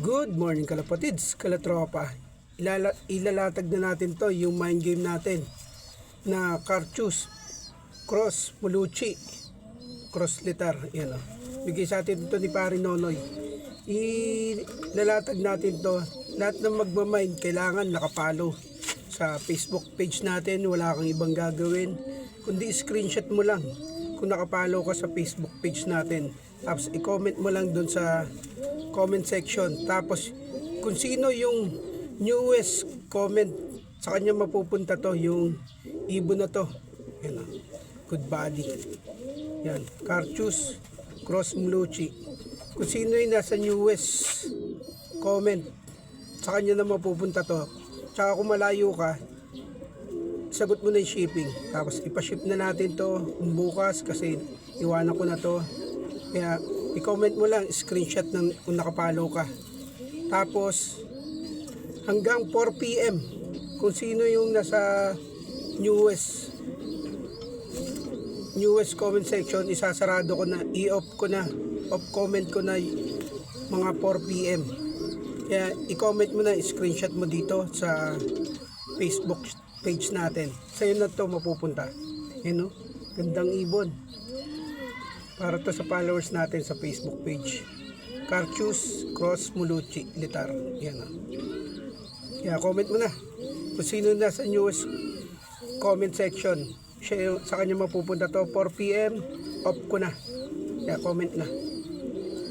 Good morning kalapatids, kalatropa. Ilalatag na natin to yung mind game natin na Carchus Cross Mulucci Cross Litar. Yan o. Bigay sa atin ito ni Pare Nonoy. Ilalatag natin to. Lahat ng magmamind kailangan nakapalo sa Facebook page natin. Wala kang ibang gagawin kundi screenshot mo lang kung nakapalo ka sa Facebook page natin. Tapos i-comment mo lang dun sa comment section. Tapos kung sino yung newest comment, sa kanya mapupunta to yung ibon na to. Yan o. Good body. Yan. Carchus Cross Mulucci. Kung sino yung nasa newest comment, sa kanya na mapupunta to. Tsaka kung malayo ka, sagot mo na yung shipping. Tapos ipaship na natin to bukas kasi iwanan ko na to. Kaya i-comment mo lang, screenshot ng kung nakapalo ka. Tapos hanggang 4 PM kung sino yung nasa newest comment section, isasarado ko na, i-off ko na, off comment ko na mga 4 PM. Kaya i-comment mo na, screenshot mo dito sa Facebook page natin. Sa'yo na to mapupunta. Yan o, gandang ibon. Para to sa followers natin sa Facebook page. Carchus Cross Mulucci Litar. Yan o. Kaya comment mo na kung sino na sa newest comment section. Siya, sa kanya mapupunta to 4 PM. Off ko na. Kaya comment na.